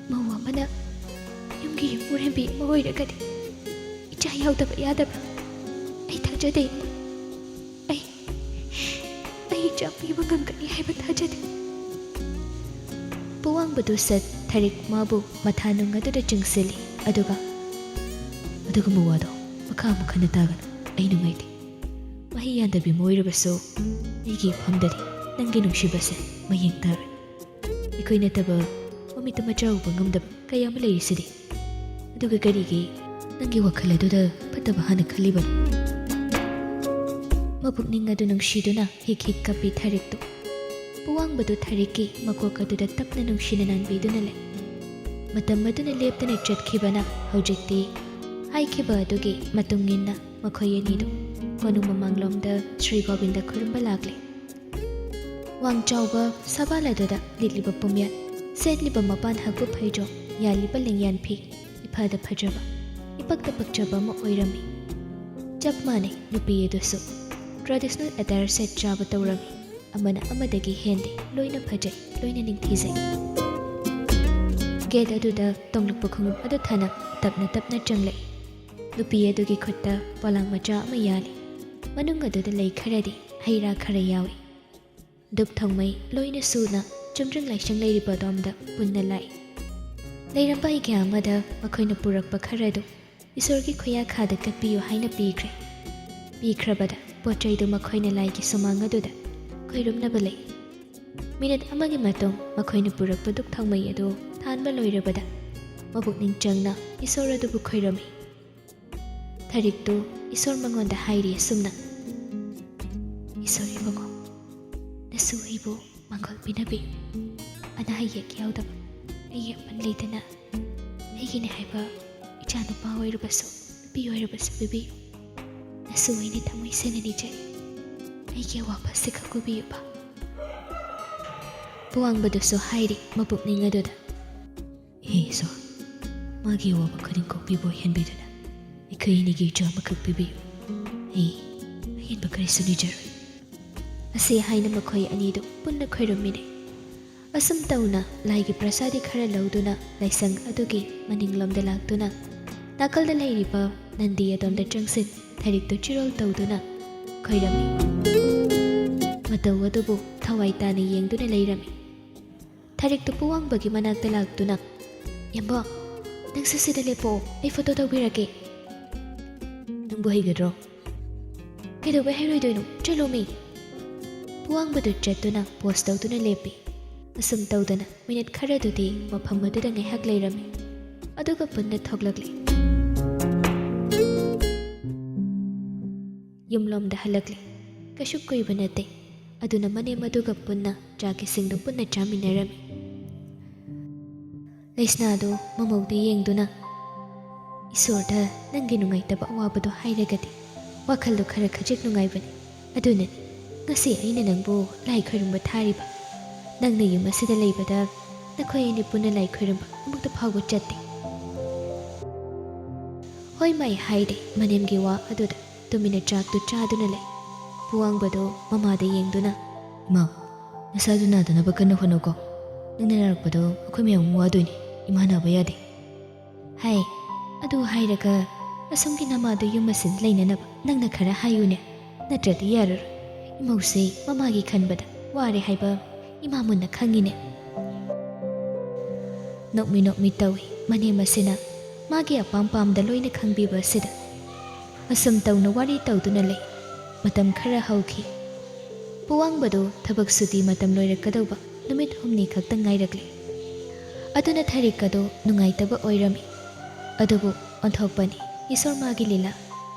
ꯃꯧ ꯑꯃꯅ ꯌꯨꯝꯒꯤ ꯌꯨꯝꯕꯨꯔꯦꯝꯕꯤ ꯑꯃ ꯑꯣꯏꯔꯒꯗꯤ ꯏꯆꯥ ꯌꯥꯎꯗꯕ ꯌꯥꯗꯕ꯭ꯔꯥ ꯑꯩ ꯊꯥꯖꯗꯦ ꯑꯩ ꯏꯆꯥ ꯄꯤꯕ ꯉꯝꯒꯅꯤ ꯍꯥꯏꯕ ꯊꯥꯖꯗꯦ ꯄꯨꯋꯥꯡꯕꯗꯨ ꯁꯠ ꯊꯔꯤꯛ ꯃꯥꯕꯨ ꯃꯊꯥ ꯅꯨꯡ ꯑꯗꯨꯗ ꯆꯤꯡꯁꯤꯜꯂꯤ ꯑꯗꯨꯒ ꯑꯗꯨꯒꯨꯝꯕ ꯋꯥꯗꯣ ꯃꯈꯥ ꯑꯃꯨꯛ ꯍꯟꯅ ꯇꯥꯒꯅꯨ ꯑꯩ ꯅꯨꯡꯉꯥꯏꯇꯦ ꯃꯍꯩ ꯌꯥꯟꯗꯕꯤ ꯑꯃ ꯑꯣꯏꯔꯕꯁꯨ ꯑꯩꯒꯤ ꯏꯐꯝꯗꯗꯤ ꯅꯪꯒꯤ ꯅꯨꯡꯁꯤꯕꯁꯦ ꯃꯌꯦꯡ ꯇꯥꯔꯣꯏ ꯑꯩꯈꯣꯏ ꯅꯠꯇꯕ ꯃꯃꯤꯠꯇ ꯃꯆꯥ ꯎꯕ ꯉꯝꯗꯕ ꯀꯌꯥ ꯑꯃ ꯂꯩꯔꯤꯁꯤꯗꯤ ꯑꯗꯨꯒ ꯀꯔꯤꯒꯤ ꯅꯪꯒꯤ ꯋꯥꯈꯜ ꯑꯗꯨꯗ ꯐꯠꯇꯕ ꯍꯥꯟꯅ ꯈꯜꯂꯤꯕꯅꯣ ꯃꯄꯨꯛꯅꯤꯡ ꯑꯗꯨ ꯅꯨꯡꯁꯤꯗꯨꯅ ꯍꯤꯛ ꯀꯞꯄꯤ ꯊꯔꯤꯛꯇꯨ ꯄꯨꯋꯥꯡꯕꯗꯨ ꯊꯔꯤꯛꯀꯤ ꯃꯀꯣꯛ ꯑꯗꯨꯗ ꯇꯞꯅ ꯅꯨꯡꯁꯤꯅ ꯅꯥꯟꯕꯤꯗꯨꯅ ꯂꯩ ꯃꯇꯝ ꯑꯗꯨꯅ ꯂꯦꯞꯇꯅ ꯆꯠꯈꯤꯕꯅ ꯍꯧꯖꯤꯛꯇꯤ ꯍꯥꯏꯈꯤꯕ ꯑꯗꯨꯒꯤ ꯃꯇꯨꯡ ꯏꯟꯅ ꯃꯈꯣꯏ ꯑꯅꯤꯗꯨ ꯀꯣꯅꯨꯡ ꯃꯃꯥꯡꯂꯣꯝꯗ ꯁ꯭ꯔꯤ ꯒꯣꯕꯤꯟꯗ ꯈꯨꯔꯨꯝꯕ ꯂꯥꯛꯂꯤ ꯋꯥꯡ ꯆꯥꯎꯕ ꯁꯕꯥꯜ ꯑꯗꯨꯗ ꯂꯤꯠꯂꯤꯕ ꯄꯨꯝꯌꯥꯠ ꯁꯦꯠꯂꯤꯕ ꯃꯄꯥꯟ ꯍꯛꯄ ꯐꯩꯖꯣꯝ ꯌꯥꯜꯂꯤꯕ ꯂꯦꯡꯌꯥꯟ ꯐꯤ ꯏꯐꯗ ꯐꯖꯕ ꯏꯄꯛꯇ ꯄꯛꯆꯕ ꯑꯃ ꯑꯣꯏꯔꯝꯃꯤ ꯆꯞ ꯃꯥꯟꯅꯩ ꯅꯨꯄꯤ ꯑꯗꯨꯁꯨ ꯇ꯭ꯔꯦꯗꯤꯁꯅꯦꯜ ꯑꯦꯇꯥꯌꯔ ꯁꯦꯠ ꯆꯥꯕ ꯇꯧꯔꯝꯃꯤ ꯑꯃꯅ ꯑꯃꯗꯒꯤ ꯍꯦꯟꯗꯦ, ꯂꯣꯏꯅ ꯐꯖꯩ, ꯂꯣꯏꯅ ꯅꯤꯡꯊꯤꯖꯩ꯫ ꯒꯦꯠ ꯑꯗꯨꯗ ꯇꯣꯡꯂꯛꯄ ꯈꯣꯡꯎꯞ ꯑꯗꯨ ꯊꯅ ꯇꯞꯅ ꯇꯞꯅ ꯆꯪꯂꯛꯏ꯫ ꯅꯨꯄꯤ ꯑꯗꯨꯒꯤ ꯈꯨꯠꯇ ꯄꯣꯂꯥꯡ ꯃꯆꯥ ꯑꯃ ꯌꯥꯜꯂꯤ꯫ ꯃꯅꯨꯡ ꯑꯗꯨꯗ ꯂꯩ ꯈꯔꯗꯤ ꯍꯩ ꯔꯥ ꯈꯔ ꯌꯥꯎꯏ꯫ ꯙꯨꯞ ꯊꯥꯎꯃꯩ ꯂꯣꯏꯅ ꯁꯨꯅ ꯆꯨꯝꯗ꯭ꯔꯤꯡ ꯂꯥꯏꯁꯪ ꯂꯩꯔꯤꯕ ꯑꯗꯣꯝꯗ ꯄꯨꯟꯅ ꯂꯥꯛꯏ꯫ ꯂꯩꯔꯝꯕ ꯑꯩꯒ꯭ꯌꯥ ꯑꯃꯗ ꯃꯈꯣꯏꯅ ꯄꯨꯔꯛꯄ ꯈꯔꯗꯨ ꯏꯁꯣꯔꯒꯤ ꯈꯨꯌꯥꯈꯥꯗ ꯀꯠꯄꯤꯌꯨ ꯍꯥꯏꯅ ꯄꯤꯈ꯭ꯔꯦ꯫ ꯄꯤꯈ꯭ꯔꯕꯗ ꯄꯣꯠ ꯆꯩꯗꯨ ꯃꯈꯣꯏꯅ ꯂꯥꯏꯒꯤ ꯁꯨꯃꯥꯡ ꯑꯗꯨꯗ ꯈꯣꯏꯔꯨꯝꯅꯕ ꯂꯩ꯫ ꯃꯤꯅꯤꯠ ꯑꯃꯒꯤ ꯃꯇꯨꯡ ꯃꯈꯣꯏꯅ ꯄꯨꯔꯛꯄ ꯙꯨꯞ ꯊꯥꯎꯃꯩ ꯑꯗꯨ ꯊꯥꯟꯕ ꯂꯣꯏꯔꯕꯗ ꯃꯄꯨꯛꯅꯤꯡ ꯆꯪꯅ ꯏꯁꯣꯔ ꯑꯗꯨꯕꯨ ꯈꯣꯏꯔꯝꯃꯤ꯫ ꯊꯔꯤꯛꯇꯨ ꯏꯁꯣꯔ ꯃꯉꯣꯟꯗ ꯍꯥꯏꯔꯤ ꯑꯁꯨꯝꯅ: ꯏꯁꯣꯔ ꯏꯕꯨꯡꯉꯣ, ꯅꯁꯨ ꯑꯩꯕꯨ ꯃꯪꯒꯣꯜ ꯄꯤꯅꯕꯤꯌꯨ꯫ ꯑꯅꯥ ꯑꯌꯦꯛ ꯌꯥꯎꯗꯕ, ꯑꯩꯒꯤ ꯑꯄꯟ ꯂꯩꯇꯅ ꯑꯩꯒꯤꯅꯦ ꯍꯥꯏꯕ ꯏꯆꯥ ꯅꯨꯄꯥ ꯑꯣꯏꯔꯕꯁꯨ ꯅꯨꯄꯤ ꯑꯣꯏꯔꯕꯁꯨ ꯄꯤꯕꯤꯌꯨ꯫ ꯅꯁꯨ ꯑꯩꯅ ꯊꯃꯣꯏ ꯁꯦꯡꯅ ꯅꯤꯖꯔꯤ, ꯑꯩꯒꯤ ꯑꯋꯥꯕ ꯑꯁꯤꯈꯛ ꯎꯕꯤꯌꯨꯕ꯫ ꯄꯨꯋꯥꯡꯕꯗꯨꯁꯨ ꯍꯥꯏꯔꯤ ꯃꯄꯨꯛꯅꯤꯡ ꯑꯗꯨꯗ: ꯍꯦ ꯏꯁꯣꯔ, ꯃꯥꯒꯤ ꯑꯋꯥꯕ ꯈꯨꯗꯤꯡ ꯀꯣꯛꯄꯤꯕ ꯑꯣꯏꯍꯟꯕꯤꯗꯨꯅ ꯑꯩꯈꯣꯏ ꯑꯅꯤꯒꯤ ꯏꯆꯥ ꯑꯃꯈꯛ ꯄꯤꯕꯤꯌꯨ꯫ ꯑꯩ ꯑꯍꯦꯟꯕ ꯀꯔꯤꯁꯨ ꯅꯤꯖꯔꯣꯏ꯫ ꯑꯁꯤ ꯍꯥꯏꯅ ꯃꯈꯣꯏ ꯑꯅꯤꯗꯨ ꯄꯨꯟꯅ ꯈꯣꯏꯔꯝꯃꯤꯟꯅꯩ꯫ ꯑꯁꯨꯝ ꯇꯧꯅ ꯂꯥꯏꯒꯤ ꯄ꯭ꯔꯁꯥꯗꯤ ꯈꯔ ꯂꯧꯗꯨꯅ ꯂꯥꯏꯁꯪ ꯑꯗꯨꯒꯤ ꯃꯅꯤꯡꯂꯣꯝꯗ ꯂꯥꯛꯇꯨꯅ ꯅꯥꯀꯜꯗ ꯂꯩꯔꯤꯕ ꯅꯟꯗꯤ ꯑꯗꯣꯝꯗ ꯆꯪꯁꯤꯟ ꯊꯔꯤꯛꯇꯨ ꯆꯤꯔꯣꯜ ꯇꯧꯗꯨꯅ ꯈꯣꯏꯔꯝꯃꯤ꯫ ꯃꯇꯧ ꯑꯗꯨꯕꯨ ꯊꯋꯥꯏ ꯇꯥꯅ ꯌꯦꯡꯗꯨꯅ ꯂꯩꯔꯝꯃꯤ꯫ ꯊꯔꯤꯛꯇꯨ ꯄꯨꯋꯥꯡꯕꯒꯤ ꯃꯅꯥꯛꯇ ꯂꯥꯛꯇꯨꯅ: ꯌꯥꯝꯕ, ꯅꯪꯁꯨ ꯁꯤꯗ ꯂꯦꯞꯄꯣ, ꯑꯩ ꯐꯣꯇꯣ ꯇꯧꯕꯤꯔꯛꯀꯦ꯫ ꯅꯪꯕꯨ ꯍꯩꯒꯗ꯭ꯔꯣ? ꯀꯩꯗꯧꯕꯩ ꯍꯩꯔꯣꯏꯗꯣꯏꯅꯣ, ꯆꯠꯂꯣꯃꯤ꯫ ꯄꯨꯋꯥꯡꯕꯗꯨ ꯆꯠꯇꯨꯅ ꯄꯣꯁ ꯇꯧꯗꯨꯅ ꯂꯦꯞꯄꯤ꯫ ꯑꯁꯨꯝ ꯇꯧꯗꯅ ꯃꯤꯅꯤꯠ ꯈꯔꯗꯨꯗꯤ ꯃꯐꯝ ꯑꯗꯨꯗ ꯉꯥꯏꯍꯥꯛ ꯂꯩꯔꯝꯃꯤ꯫ ꯑꯗꯨꯒ ꯄꯨꯟꯅ ꯊꯣꯛꯂꯛꯂꯤ꯫ ꯌꯨꯝꯂꯣꯝꯗ ꯍꯜꯂꯛꯂꯤ꯫ ꯀꯩꯁꯨ ꯀꯨꯏꯕ ꯅꯠꯇꯦ꯫ ꯑꯗꯨꯅ ꯃꯅꯦꯝ ꯑꯗꯨꯒ ꯄꯨꯟꯅ ꯆꯥꯛ ꯏꯁꯤꯡꯗꯨ ꯄꯨꯟꯅ ꯆꯥꯃꯤꯟꯅꯔꯝꯃꯤ꯫ ꯂꯩꯁꯅꯥꯗꯨ ꯃꯃꯧꯗ ꯌꯦꯡꯗꯨꯅ: ꯏꯁꯣꯔꯗ ꯅꯪꯒꯤ ꯅꯨꯡꯉꯥꯏꯇꯕ ꯑꯋꯥꯕꯗꯣ ꯍꯥꯏꯔꯒꯗꯤ ꯋꯥꯈꯜꯗꯨ ꯈꯔ ꯈꯖꯤꯛ ꯅꯨꯡꯉꯥꯏꯕꯅꯤ꯫ ꯑꯗꯨꯅꯅꯤ ꯉꯁꯤ ꯑꯩꯅ ꯅꯪꯕꯨ ꯂꯥꯏ ꯈꯣꯏꯔꯨꯝꯕ ꯊꯥꯔꯤꯕ꯫ ꯅꯪꯅ ꯌꯨꯝ ꯑꯁꯤꯗ ꯂꯩꯕꯗ ꯅꯈꯣꯏ ꯑꯅꯤ ꯄꯨꯟꯅ ꯂꯥꯏ ꯈꯣꯏꯔꯨꯝꯕ ꯑꯃꯨꯛꯇ ꯐꯥꯎꯕ ꯆꯠꯇꯦ꯫ ꯍꯣꯏ ꯃꯥꯏ ꯍꯥꯏꯗꯦ ꯃꯅꯦꯝꯒꯤ ꯋꯥ ꯑꯗꯨꯗ ꯇꯨꯃꯤꯟꯅ ꯆꯥꯛꯇꯨ ꯆꯥꯗꯨꯅ ꯂꯩ꯫ ꯄꯨꯋꯥꯡꯕꯗꯨ ꯃꯃꯥꯗ ꯌꯦꯡꯗꯨꯅ: ꯏꯃꯥ, ꯅꯁꯥꯗꯨ ꯅꯥꯗꯅꯕ ꯀꯟꯅ ꯍꯣꯠꯅꯧꯀꯣ꯫ ꯅꯪꯅ ꯅꯥꯔꯛꯄꯗꯣ ꯑꯩꯈꯣꯏ ꯃꯌꯥꯝ ꯋꯥꯗꯣꯏꯅꯤ꯫ ꯏꯃꯥ ꯅꯥꯕ ꯌꯥꯗꯦ꯫ ꯍꯥꯏ, ꯑꯗꯨ ꯍꯥꯏꯔꯒ ꯑꯁꯣꯝꯒꯤ ꯅꯃꯥꯗꯨ ꯌꯨꯝ ꯑꯁꯤꯗ ꯂꯩꯅꯅꯕ ꯅꯪꯅ ꯈꯔ ꯍꯥꯏꯌꯨꯅꯦ, ꯅꯠꯇ꯭ꯔꯗꯤ ꯌꯥꯔꯔꯣꯏ꯫ ꯏꯃꯧꯁꯤ ꯃꯃꯥꯒꯤ ꯈꯟꯕꯗ ꯋꯥꯔꯦ ꯍꯥꯏꯕ ꯏꯃꯥ ꯃꯨꯟꯅ ꯈꯪꯉꯤꯅꯦ꯫ ꯅꯣꯛꯃꯤ ꯅꯣꯛꯃꯤ ꯇꯧꯏ ꯃꯅꯦꯝ ꯑꯁꯤꯅ ꯃꯥꯒꯤ ꯑꯄꯥꯝ ꯄꯥꯝꯗ ꯂꯣꯏꯅ ꯈꯪꯕꯤꯕ ꯑꯁꯤꯗ꯫ ꯑꯁꯨꯝ ꯇꯧꯅ ꯋꯥꯔꯤ ꯇꯧꯗꯨꯅ ꯂꯩ꯫ ꯃꯇꯝ ꯈꯔ ꯍꯧꯈꯤ꯫ ꯄꯨꯋꯥꯡꯕꯗꯨ ꯊꯕꯛ ꯁꯨꯇꯤ ꯃꯇꯝ ꯂꯣꯏꯔꯛꯀꯗꯧꯕ ꯅꯨꯃꯤꯠ 6 ꯈꯛꯇ ꯉꯥꯏꯔꯛꯂꯤ꯫ ꯑꯗꯨꯅ ꯊꯔꯤꯛ ꯑꯗꯨ ꯅꯨꯡꯉꯥꯏꯇꯕ ꯑꯣꯏꯔꯝꯃꯤ꯫ ꯑꯗꯨꯕꯨ ꯑꯣꯟꯊꯣꯛꯄꯅꯤ ꯏꯁꯣꯔ ꯃꯥꯒꯤ ꯂꯤꯂꯥ꯫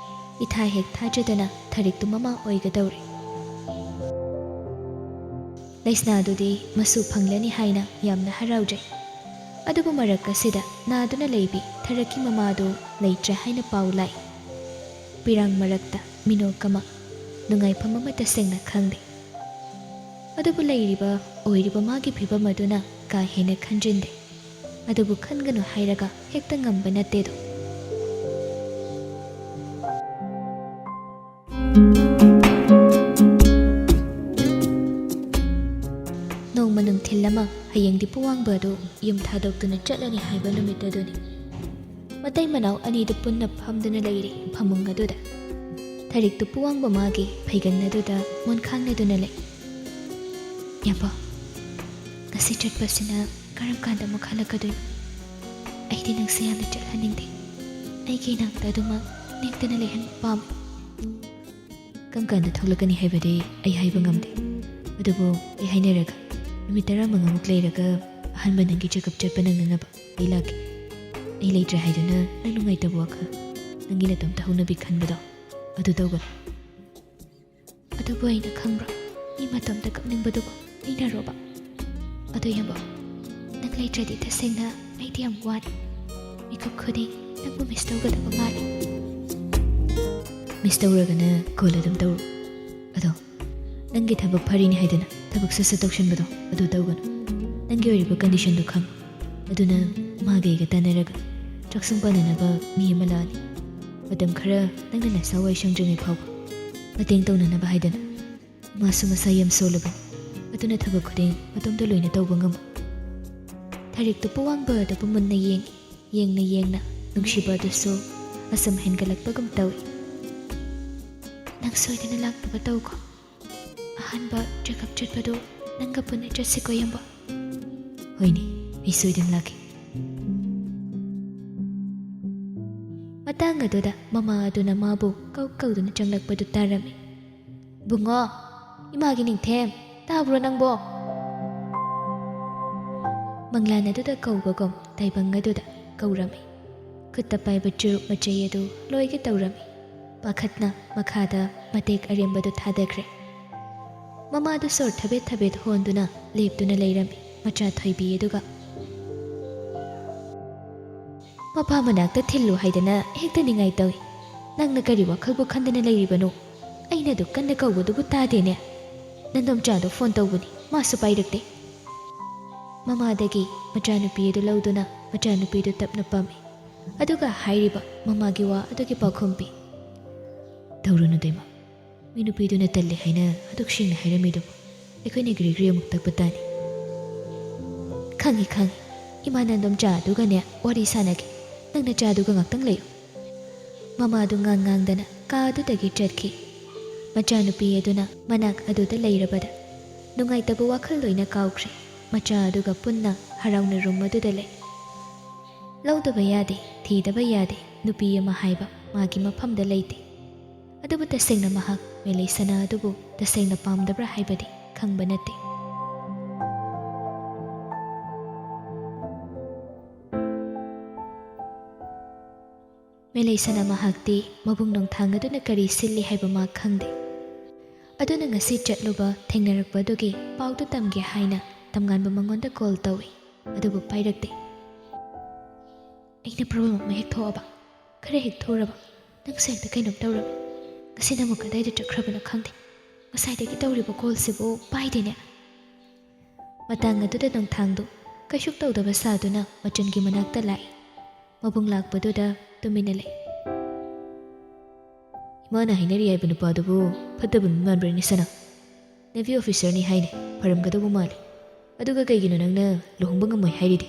ꯏꯊꯥ ꯍꯦꯛ ꯊꯥꯖꯗꯅ ꯊꯔꯤꯛꯇꯨ ꯃꯃꯥ ꯑꯣꯏꯒꯗꯧꯔꯤ꯫ ꯂꯩꯁꯅꯥꯗꯨꯗꯤ ꯃꯁꯨ ꯐꯪꯂꯅꯤ ꯍꯥꯏꯅ ꯌꯥꯝꯅ ꯍꯔꯥꯎꯖꯩ꯫ ꯑꯗꯨꯕꯨ ꯃꯔꯛ ꯑꯁꯤꯗ ꯅꯥꯗꯨꯅ ꯂꯩꯕꯤ ꯊꯔꯛꯀꯤ ꯃꯃꯥꯗꯨ ꯂꯩꯇ꯭ꯔꯦ ꯍꯥꯏꯅ ꯄꯥꯎ ꯂꯥꯛꯏ꯫ ꯄꯤꯔꯥꯡ ꯃꯔꯛꯇ ꯃꯤꯅꯣꯛ ꯑꯃ, ꯅꯨꯡꯉꯥꯏꯐꯝ ꯑꯃ ꯇꯁꯦꯡꯅ ꯈꯪꯗꯦ꯫ ꯑꯗꯨꯕꯨ ꯂꯩꯔꯤꯕ ꯑꯣꯏꯔꯤꯕ ꯃꯥꯒꯤ ꯐꯤꯕꯝ ꯑꯗꯨꯅ ꯀꯥ ꯍꯦꯟꯅ ꯈꯟꯖꯤꯟꯗꯦ꯫ ꯑꯗꯨꯕꯨ ꯈꯟꯒꯅꯨ ꯍꯥꯏꯔꯒ ꯍꯦꯛꯇ ꯉꯝꯕ ꯅꯠꯇꯦꯗꯣ꯫ ꯅꯣꯡꯃ ꯅꯨꯡꯊꯤꯜ ꯑꯃ ꯍꯌꯦꯡꯗꯤ ꯄꯨꯋꯥꯡꯕ ꯑꯗꯨ ꯌꯨꯝ ꯊꯥꯗꯣꯛꯇꯨꯅ ꯆꯠꯂꯅꯤ ꯍꯥꯏꯕ ꯅꯨꯃꯤꯠ ꯑꯗꯨꯅꯤ꯫ ꯃꯇꯩ ꯃꯅꯥꯎ ꯑꯅꯤꯗꯨ ꯄꯨꯟꯅ ꯐꯝꯗꯨꯅ ꯂꯩꯔꯤ ꯐꯃꯨꯡ ꯑꯗꯨꯗ꯫ ꯊꯔꯤꯛꯇꯨ ꯄꯨꯋꯥꯡꯕ ꯃꯥꯒꯤ ꯐꯩꯒꯟ ꯑꯗꯨꯗ ꯃꯣꯟꯈꯥꯡꯅꯗꯨꯅ ꯂꯩ꯫ ꯌꯥꯝꯕ, ꯉꯁꯤ ꯆꯠꯄꯁꯤꯅ ꯀꯔꯝ ꯀꯥꯟꯗ ꯑꯃꯨꯛ ꯍꯜꯂꯛꯀꯗꯣꯏꯅꯣ? ꯑꯩꯗꯤ ꯅꯪꯁꯦ ꯌꯥꯝꯅ ꯆꯠꯍꯟꯅꯤꯡꯗꯦ꯫ ꯑꯩꯒꯤ ꯏꯅꯥꯛꯇ ꯑꯗꯨꯃꯛ ꯂꯦꯡꯗꯅ ꯂꯩꯍꯟꯕ ꯄꯥꯝꯃꯤ꯫ ꯀꯔꯝ ꯀꯥꯟꯗ ꯊꯣꯛꯂꯛꯀꯅꯤ ꯍꯥꯏꯕꯗꯤ ꯑꯩ ꯍꯥꯏꯕ ꯉꯝꯗꯦ꯫ ꯑꯗꯨꯕꯨ ꯑꯩ ꯍꯥꯏꯅꯔꯒ ꯅꯨꯃꯤꯠ 15 ꯂꯩꯔꯒ ꯑꯍꯥꯟꯕ ꯅꯪꯒꯤ ꯆꯦꯀꯞ ꯆꯠꯄ ꯅꯪꯅꯅꯕ ꯑꯩ ꯂꯥꯛꯀꯦ꯫ ꯑꯩ ꯂꯩꯇ꯭ꯔꯦ ꯍꯥꯏꯗꯨꯅ ꯅꯪ ꯅꯨꯡꯉꯥꯏꯇꯕ ꯋꯥꯈꯜ, ꯅꯪꯒꯤ ꯅꯇꯣꯝꯇ ꯍꯧꯅꯕꯤ ꯈꯟꯕꯗꯣ ꯑꯗꯨ ꯇꯧꯒꯅꯨ꯫ ꯑꯗꯨꯕꯨ ꯑꯩꯅ ꯈꯪꯕ꯭ꯔꯣ, ꯃꯤ ꯃꯇꯣꯝꯇ ꯀꯞꯅꯤꯡꯕꯗꯨꯕꯨ ꯑꯩꯅꯔꯣꯕ? ꯑꯗꯨ ꯌꯥꯝꯕ, ꯅꯪ ꯂꯩꯇ꯭ꯔꯗꯤ ꯇꯁꯦꯡꯅ ꯑꯩꯗꯤ ꯌꯥꯝ ꯋꯥꯔꯦ꯫ ꯃꯤꯀꯨꯞ ꯈꯨꯗꯤꯡ ꯅꯪꯕꯨ ꯃꯤꯁ ꯇꯧꯒꯗꯕ ꯃꯥꯜꯂꯤ꯫ ꯃꯤꯁ ꯇꯧꯔꯒꯅ ꯀꯣꯜ ꯑꯗꯨꯝ ꯇꯧꯔꯨ꯫ ꯑꯗꯣ ꯅꯪꯒꯤ ꯊꯕꯛ ꯐꯔꯤꯅꯤ ꯍꯥꯏꯗꯅ ꯊꯕꯛ ꯁꯠ ꯇꯧꯁꯟꯕꯗꯣ ꯑꯗꯨ ꯇꯧꯒꯅꯨ꯫ ꯅꯪꯒꯤ ꯑꯣꯏꯔꯤꯕ ꯀꯟꯗꯤꯁꯟꯗꯨ ꯈꯪꯉꯨ꯫ ꯑꯗꯨꯅ ꯃꯥꯒ ꯑꯩꯒ ꯇꯥꯟꯅꯔꯒ ꯆꯥꯛꯁꯪ ꯄꯥꯟꯅꯅꯕ ꯃꯤ ꯑꯃ ꯂꯥꯛꯑꯅꯤ꯫ ꯃꯇꯝ ꯈꯔ ꯅꯪꯅ ꯅꯁꯥ ꯋꯥꯏ ꯁꯪꯗ꯭ꯔꯤꯉꯩ ꯐꯥꯎꯕ ꯃꯇꯦꯡ ꯇꯧꯅꯅꯕ ꯍꯥꯏꯗꯅ꯫ ꯃꯥꯁꯨ ꯃꯁꯥ ꯌꯥꯝ ꯁꯣꯜꯂꯕꯅꯤ꯫ ꯑꯗꯨꯅ ꯊꯕꯛ ꯈꯨꯗꯤꯡ ꯃꯇꯣꯝꯇ ꯂꯣꯏꯅ ꯇꯧꯕ ꯉꯝꯃꯨ. ꯊꯔꯤꯛꯇꯨ ꯄꯨꯋꯥꯡꯕ ꯑꯗꯨꯕꯨ ꯃꯨꯟꯅ ꯌꯦꯡꯉꯤ. ꯌꯦꯡꯅ ꯅꯨꯡꯁꯤꯕ ꯑꯗꯨꯁꯨ ꯑꯁꯨꯝ ꯍꯦꯟꯒꯠꯂꯛꯄꯒꯨꯝ ꯇꯧꯏ. ꯅꯪ ꯁꯣꯏꯗꯅ ꯂꯥꯛꯅꯕ ꯇꯧꯀꯣ. ꯑꯍꯥꯟꯕ ꯆꯦꯛꯑꯞ ꯆꯠꯄꯗꯨ ꯅꯪꯒ ꯄꯨꯟꯅ ꯆꯠꯁꯤꯀꯣ ꯌꯥꯝꯕ. ꯍꯣꯏꯅꯦ, ꯑꯩ ꯁꯣꯏꯗꯅ ꯂꯥꯛꯀꯦ. ꯃꯇꯥꯡ ꯑꯗꯨꯗ ꯃꯃꯥ ꯑꯗꯨꯅ ꯃꯥꯕꯨ ꯀꯧꯗꯨꯅ ꯆꯪꯂꯛꯄꯗꯨ ꯇꯥꯔꯝꯃꯤ. ꯕꯨꯡꯉꯣ, ꯏꯃꯥꯒꯤ ꯅꯤꯡꯊꯦꯝ, ꯇꯥꯕ꯭ꯔꯣ ꯅꯪꯕꯣ? ꯃꯪꯂꯥꯟ ꯑꯗꯨꯗ ꯀꯧꯕꯒꯨꯝ ꯇꯥꯏꯕꯪ ꯑꯗꯨꯗ ꯀꯧꯔꯝꯃꯤ. ꯈꯨꯠꯇ ꯄꯥꯏꯕ ꯆꯨꯔꯨꯞ ꯃꯆꯩ ꯑꯗꯨ ꯂꯣꯏꯒꯦ ꯇꯧꯔꯝꯃꯤ. ꯄꯥꯈꯠꯅ ꯃꯈꯥꯗ ꯃꯇꯦꯛ ꯑꯔꯦꯝꯕꯗꯨ ꯊꯥꯗꯈ꯭ꯔꯦ. ꯃꯃꯥꯗꯨ ꯁꯣꯔ ꯊꯕꯦꯠ ꯍꯣꯟꯗꯨꯅ ꯂꯦꯞꯇꯨꯅ ꯂꯩꯔꯝꯃꯤ ꯃꯆꯥ ꯊꯣꯏꯕꯤ ꯑꯗꯨꯒ. ꯃꯄꯥ ꯃꯅꯥꯛꯇ ꯊꯤꯜꯂꯨ ꯍꯥꯏꯗꯅ ꯍꯦꯛꯇ ꯅꯤꯡꯉꯥꯏ ꯇꯧꯏ. ꯅꯪꯅ ꯀꯔꯤ ꯋꯥꯈꯜꯕꯨ ꯈꯟꯗꯅ ꯂꯩꯔꯤꯕꯅꯣ? ꯑꯩꯅ ꯑꯗꯨ ꯀꯟꯅ ꯀꯧꯕꯗꯨꯕꯨ ꯇꯥꯗꯦꯅꯦ. ꯅꯟꯗꯣꯝꯆꯥꯗꯣ ꯐꯣꯟ ꯇꯧꯕꯅꯤ, ꯃꯥꯁꯨ ꯄꯥꯏꯔꯛꯇꯦ. ꯃꯃꯥꯗꯒꯤ ꯃꯆꯥꯅꯨꯄꯤ ꯑꯗꯨ ꯂꯧꯗꯨꯅ ꯃꯆꯥꯅꯨꯄꯤꯗꯨ ꯇꯞꯅ ꯄꯝꯃꯤ. ꯑꯗꯨꯒ ꯍꯥꯏꯔꯤꯕ ꯃꯃꯥꯒꯤ ꯋꯥ ꯑꯗꯨꯒꯤ ꯄꯥꯎꯈꯨꯝ ꯄꯤ. ꯇꯧꯔꯨꯅꯨ ꯗꯩꯃ. ꯃꯤ ꯅꯨꯄꯤꯗꯨꯅ ꯇꯜꯂꯦ ꯍꯥꯏꯅ ꯑꯗꯨꯛ ꯁꯦꯡꯅ ꯍꯥꯏꯔꯝꯃꯤꯗꯨꯕꯨ ꯑꯩꯈꯣꯏꯅ ꯒ꯭ꯔꯤ ꯑꯃꯨꯛ ꯇꯛꯄ ꯇꯥꯅꯤ. ꯈꯪꯉꯤ. ꯏꯃꯥ ꯅꯟꯗꯣꯝꯆꯥ ꯑꯗꯨꯒꯅꯦ ꯋꯥꯔꯤ ꯁꯥꯟꯅꯒꯦ. ꯅꯪ ꯅꯆꯥꯗꯨꯒ ꯉꯥꯛꯇꯪ ꯂꯩꯌꯨ. ꯃꯃꯥꯗꯨ ꯉꯥꯡꯗꯅ ꯀꯥ ꯑꯗꯨꯗꯒꯤ ꯆꯠꯈꯤ. ꯃꯆꯥꯅꯨꯄꯤ ꯑꯗꯨꯅ ꯃꯅꯥꯛ ꯑꯗꯨꯗ ꯂꯩꯔꯕꯗ ꯅꯨꯡꯉꯥꯏꯇꯕ ꯋꯥꯈꯜ ꯂꯣꯏꯅ ꯀꯥꯎꯈ꯭ꯔꯦ. ꯃꯆꯥ ꯑꯗꯨꯒ ꯄꯨꯟꯅ ꯍꯔꯥꯎꯅ ꯔꯨꯝ ꯑꯗꯨꯗ ꯂꯩ. ꯂꯧꯗꯕ ꯌꯥꯗꯦ, ꯊꯤꯗꯕ ꯌꯥꯗꯦ, ꯅꯨꯄꯤ ꯑꯃ ꯍꯥꯏꯕ ꯃꯥꯒꯤ ꯃꯐꯝꯗ ꯂꯩꯇꯦ. ꯑꯗꯨꯕꯨ ꯇꯁꯦꯡꯅ ꯃꯍꯥꯛ ꯃꯦꯂꯩꯁꯅꯥ ꯑꯗꯨꯕꯨ ꯇꯁꯦꯡꯅ ꯄꯥꯝꯗꯕ꯭ꯔꯥ ꯍꯥꯏꯕꯗꯤ ꯈꯪꯕ ꯅꯠꯇꯦ. ꯃꯦꯂꯩꯁꯅꯥ ꯃꯍꯥꯛꯇꯤ ꯃꯕꯨꯡ ꯅꯣꯡꯊꯥꯡ ꯑꯗꯨꯅ ꯀꯔꯤ ꯁꯤꯜꯂꯤ ꯍꯥꯏꯕ ꯃꯥ ꯈꯪꯗꯦ. ꯑꯗꯨꯅ ꯉꯁꯤ ꯆꯠꯂꯨꯕ ꯊꯦꯡꯅꯔꯛꯄꯗꯨꯒꯤ ꯄꯥꯎꯗꯨ ꯇꯝꯒꯦ ꯍꯥꯏꯅ ꯇꯝꯉꯥꯟꯕ ꯃꯉꯣꯟꯗ ꯀꯣꯜ ꯇꯧꯏ. ꯑꯗꯨꯕꯨ ꯄꯥꯏꯔꯛꯇꯦ. ꯑꯩꯅ ꯄ꯭ꯔꯣꯕ꯭ꯂꯦꯝ ꯑꯃ ꯍꯦꯛ ꯊꯣꯛꯑꯕ, ꯈꯔ ꯍꯦꯛ ꯊꯨꯔꯕ, ꯅꯪꯁꯨ ꯍꯦꯛꯇ ꯀꯩꯅꯣꯝ ꯇꯧꯔꯝꯃꯤ. ꯉꯁꯤꯅ ꯑꯃꯨꯛ ꯀꯗꯥꯏꯗ ꯆꯠꯈ꯭ꯔꯕꯅꯣ ꯈꯪꯗꯦ. ꯉꯁꯥꯏꯗꯒꯤ ꯇꯧꯔꯤꯕ ꯀꯣꯜꯁꯤꯕꯨ ꯄꯥꯏꯗꯦꯅꯦ. ꯃꯇꯥꯡ ꯑꯗꯨꯗ ꯅꯣꯡꯊꯥꯡꯗꯨ ꯀꯩꯁꯨ ꯇꯧꯗꯕ ꯁꯥꯗꯨꯅ ꯃꯆꯟꯒꯤ ꯃꯅꯥꯛꯇ ꯂꯥꯛꯏ. ꯃꯕꯨꯡ ꯂꯥꯛꯄꯗꯨꯗ ꯇꯨꯃꯤꯟꯅ ꯂꯩ. ꯏꯃꯥꯅ ꯍꯥꯏꯅꯔꯤ ꯍꯥꯏꯕ ꯅꯨꯄꯥꯗꯨꯕꯨ ꯐꯠꯇꯕ ꯃꯤ ꯃꯥꯟꯕ꯭ꯔꯅꯤ ꯁꯅꯥ? ꯅꯦꯚꯤ ꯑꯣꯐꯤꯁꯔꯅꯤ ꯍꯥꯏꯅꯦ, ꯐꯔꯝꯒꯗꯧꯕ ꯃꯥꯜꯂꯦ. ꯑꯗꯨꯒ ꯀꯩꯒꯤꯅꯣ ꯅꯪꯅ ꯂꯨꯍꯣꯡꯕ ꯉꯝꯃꯣꯏ ꯍꯥꯏꯔꯤꯗꯤ?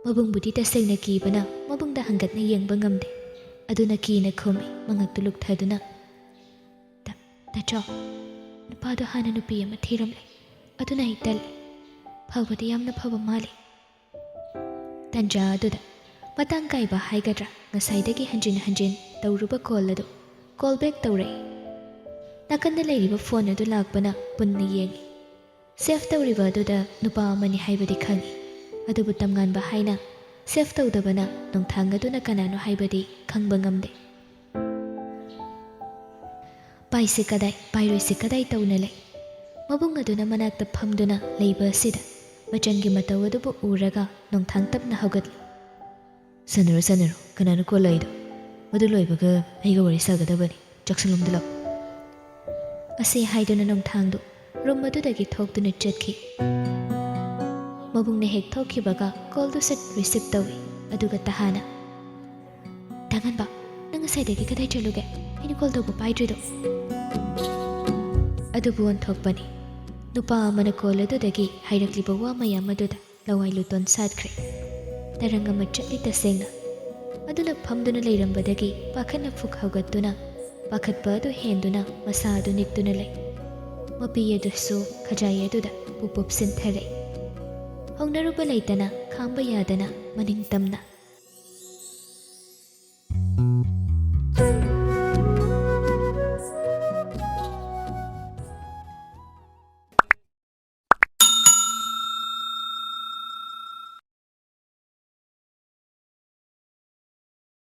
ꯃꯕꯨꯡꯕꯨꯗꯤ ꯇꯁꯦꯡꯅ ꯀꯤꯕꯅ ꯃꯕꯨꯡꯗ ꯍꯪꯒꯠꯅ ꯌꯦꯡꯕ ꯉꯝꯗꯦ. ꯑꯗꯨꯅ ꯀꯤꯅ ꯈꯨꯝꯃꯤ ꯃꯉꯛꯇꯨ ꯂꯨꯛꯊꯗꯨꯅ. ꯇꯥꯆꯧ, ꯅꯨꯄꯥꯗꯣ ꯍꯥꯟꯅ ꯅꯨꯄꯤ ꯑꯃ ꯊꯤꯔꯝꯂꯦ. ꯑꯗꯨꯅ ꯑꯩ ꯇꯜꯂꯦ. ꯐꯕꯗꯤ ꯌꯥꯝꯅ ꯐꯕ ꯃꯥꯜꯂꯤ. ꯇꯟꯖꯥ ꯑꯗꯨꯗ ꯃꯇꯥꯡ ꯀꯥꯏꯕ ꯍꯥꯏꯒꯗ꯭ꯔꯥ, ꯉꯁꯥꯏꯗꯒꯤ ꯍꯟꯖꯤꯟ ꯇꯧꯔꯨꯕ ꯀꯣꯜ ꯑꯗꯨ ꯀꯣꯜ ꯕꯦꯛ ꯇꯧꯔꯛꯏ. ꯅꯥꯀꯟꯗ ꯂꯩꯔꯤꯕ ꯐꯣꯟ ꯑꯗꯨ ꯂꯥꯛꯄꯅ ꯄꯨꯟꯅ ꯌꯦꯡꯉꯤ. ꯁꯦꯐ ꯇꯧꯔꯤꯕ ꯑꯗꯨꯗ ꯅꯨꯄꯥ ꯑꯃꯅꯤ ꯍꯥꯏꯕꯗꯤ ꯈꯪꯉꯤ. ꯑꯗꯨꯕꯨ ꯇꯝꯉꯥꯟꯕ ꯍꯥꯏꯅ ꯁꯦꯐ ꯇꯧꯗꯕꯅ ꯅꯣꯡꯊꯥꯡ ꯑꯗꯨꯅ ꯀꯅꯥꯅꯣ ꯍꯥꯏꯕꯗꯤ ꯈꯪꯕ ꯉꯝꯗꯦ. ꯄꯥꯏꯁꯤ ꯀꯗꯥꯏ, ꯄꯥꯏꯔꯣꯏꯁꯤ ꯀꯗꯥꯏ ꯇꯧꯅ ꯂꯩ. ꯃꯕꯨꯡ ꯑꯗꯨꯅ ꯃꯅꯥꯛꯇ ꯐꯝꯗꯨꯅ ꯂꯩꯕ ꯑꯁꯤꯗ ꯃꯆꯟꯒꯤ ꯃꯇꯧ ꯑꯗꯨꯕꯨ ꯎꯔꯒ ꯅꯣꯡꯊꯥꯡ ꯇꯞꯅ ꯍꯧꯒꯠꯂꯤ. ꯁꯥꯟꯅꯔꯣ, ꯀꯅꯥꯅꯣ ꯀꯣꯜ ꯂꯥꯛꯏꯗꯣ? ꯃꯗꯨ ꯂꯣꯏꯕꯒ ꯑꯩꯒ ꯋꯥꯔꯤ ꯁꯥꯒꯗꯕꯅꯤ. ꯆꯥꯛꯁꯪꯂꯣꯝꯗ ꯂꯥꯛ. ꯑꯁꯤ ꯍꯥꯏꯗꯨꯅ ꯅꯣꯡꯊꯥꯡꯗꯨ ꯔꯨꯝ ꯑꯗꯨꯗꯒꯤ ꯊꯣꯛꯇꯨꯅ ꯆꯠꯈꯤ. ꯃꯕꯨꯡꯅ ꯍꯦꯛ ꯊꯣꯛꯈꯤꯕꯒ ꯀꯣꯜꯗꯨ ꯁꯠ ꯔꯤꯁꯤꯞ ꯇꯧꯏ. ꯑꯗꯨꯒ ꯇꯍꯥꯅ, ꯇꯥꯉꯟꯕ, ꯅꯪ ꯉꯁꯥꯏꯗꯒꯤ ꯀꯗꯥꯏ ꯆꯠꯂꯨꯒꯦ? ꯑꯩꯅ ꯀꯣꯜ ꯇꯧꯕ ꯄꯥꯏꯗ꯭ꯔꯤꯗꯣ. ꯑꯗꯨꯕꯨ ꯑꯣꯟꯊꯣꯛꯄꯅꯤ. ꯅꯨꯄꯥ ꯑꯃꯅ ꯀꯣꯜ ꯑꯗꯨꯗꯒꯤ ꯍꯥꯏꯔꯛꯂꯤꯕ ꯋꯥ ꯃꯌꯥꯝ ꯑꯗꯨꯗ ꯂꯋꯥꯏ ꯂꯨꯇꯣꯟ ꯁꯥꯠꯈ꯭ꯔꯦ. ꯇꯔꯪ ꯑꯃ ꯆꯠꯂꯤ ꯇꯁꯦꯡꯅ. ꯑꯗꯨꯅ ꯐꯝꯗꯨꯅ ꯂꯩꯔꯝꯕꯗꯒꯤ ꯄꯥꯈꯠꯅ ꯐꯨꯛ ꯍꯧꯒꯠꯇꯨꯅ ꯄꯥꯈꯠꯄ ꯑꯗꯨ ꯍꯦꯟꯗꯨꯅ ꯃꯁꯥ ꯑꯗꯨ ꯅꯤꯛꯇꯨꯅ ꯂꯩ. ꯃꯄꯤ ꯑꯗꯨꯁꯨ ꯈꯖꯥꯏ ꯑꯗꯨꯗ ꯄꯨꯞ ꯁꯤꯟꯊꯔꯛꯏ. ꯍꯧꯅꯔꯨꯕ ꯂꯩꯇꯅ ꯈꯥꯡꯕ ꯌꯥꯗꯅ ꯃꯅꯤꯡ ꯇꯝꯅ